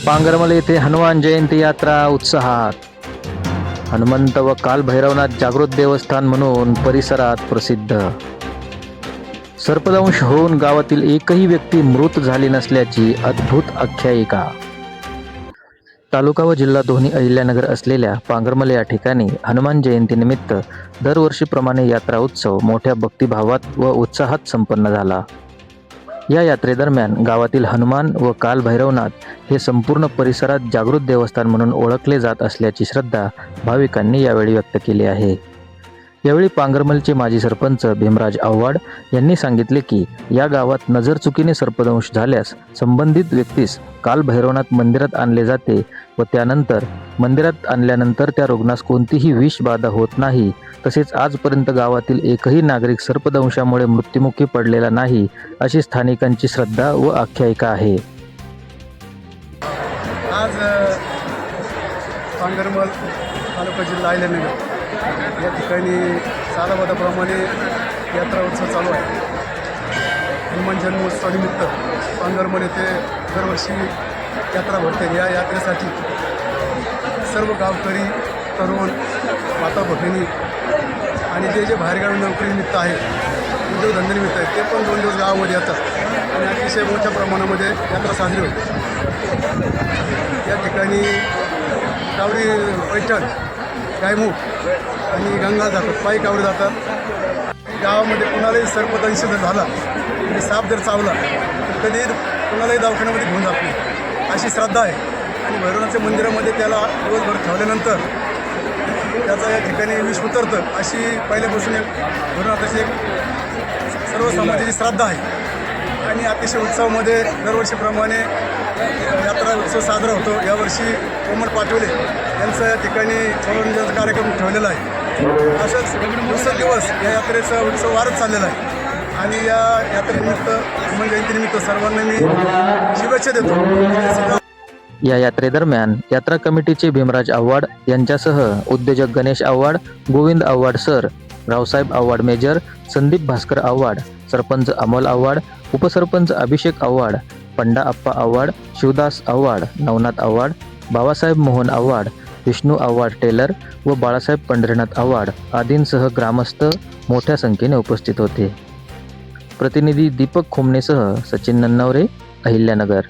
पांगरमल येथे हनुमान जयंती यात्रा उत्साहात. हनुमंत व काल भैरवनाथ जागृत देवस्थान म्हणून परिसरात प्रसिद्ध. सर्पदंश होऊन गावातील एकही व्यक्ती मृत झाली नसल्याची अद्भुत आख्यायिका. तालुका व जिल्हा दोन्ही अहिल्यानगर असलेल्या पांगरमल या ठिकाणी हनुमान जयंतीनिमित्त दरवर्षीप्रमाणे यात्रा उत्सव मोठ्या भक्तिभावात व उत्साहात संपन्न झाला. या यात्रेदरम्यान गावातील हनुमान व काल भैरवनाथ हे संपूर्ण परिसरात जागृत देवस्थान म्हणून ओळखले जात असल्याची श्रद्धा भाविकांनी यावेळी व्यक्त केली आहे. यावेळी पांगरमलचे माजी सरपंच भीमराज आव्हाड यांनी सांगितले की या गावात नजर चुकीने सर्पदंश झाल्यास संबंधित व्यक्तीस काल भैरवनाथ मंदिरात आणले जाते व त्यानंतर मंदिरात आणल्यानंतर त्या रुग्णास कोणतीही विषबाधा होत नाही. तसेच आजपर्यंत गावातील एकही नागरिक सर्पदंशामुळे मृत्युमुखी पडलेला नाही अशी स्थानिकांची श्रद्धा व आख्यायिका आहे. आज पांगरमल तालुका जिल्हा अहिल्यानगर या ठिकाणी सालाबादाप्रमाणे यात्रा उत्सव चालू आहे. हनुमान जन्मोत्सवानिमित्त पांगरमल येथे दरवर्षी यात्रा भरते. या यात्रेसाठी सर्व गावकरी, तरुण, माता भगिनी आणि जे बाहेरगावी नोकरीनिमित्त आहे, उद्योगधंद्यानिमित्त आहे, ते पण 2 दिवस गावामध्ये येतात आणि अतिशय मोठ्या प्रमाणामध्ये यात्रा साजरी होते. या ठिकाणी कावडी पैठण, गायमुख आणि गंगा जातात, पायी कावडी जातात. गावामध्ये कुणालाही सर्पदंश जर झाला आणि साप जर चावला तर कधी कुणालाही दवाखान्यामध्ये घेऊन जात नाही अशी श्रद्धा आहे. आणि भैरवनाथच्या मंदिरामध्ये त्याला दिवसभर ठेवल्यानंतर त्याचा या ठिकाणी विष उतरतं अशी पहिल्यापासून भैरवनाथाची एक सर्व समाजाची श्रद्धा आहे. आणि अतिशय उत्सवामध्ये दरवर्षीप्रमाणे यात्रा उत्सव साजरा होतो. यावर्षी कोमल पाटोले यांचा या ठिकाणी मनोरंजनाचा कार्यक्रम ठेवलेला आहे. असंच दिवसेंदिवस या यात्रेचा उत्सव वाढत चाललेला आहे. आणि या यात्रेनिमित्त हनुमान जयंतीनिमित्त सर्वांना मी शुभेच्छा देतो. या यात्रेदरम्यान यात्रा कमिटीचे भीमराज आव्हाड यांच्यासह उद्योजक गणेश आव्हाड, गोविंद आव्हाड सर, रावसाहेब आव्हाड मेजर, संदीप भास्कर आव्हाड, सरपंच अमोल आव्हाड, उपसरपंच अभिषेक आव्हाड, पंडा अप्पा आव्हाड, शिवदास आव्हाड, नवनाथ आव्हाड, बाबासाहेब मोहन आव्हाड, विष्णू आव्हाड टेलर व बाळासाहेब पंढरीनाथ आव्हाड आदींसह ग्रामस्थ मोठ्या संख्येने उपस्थित होते. प्रतिनिधी दीपक खोमनेसह सचिन नन्नवरे, अहिल्यानगर.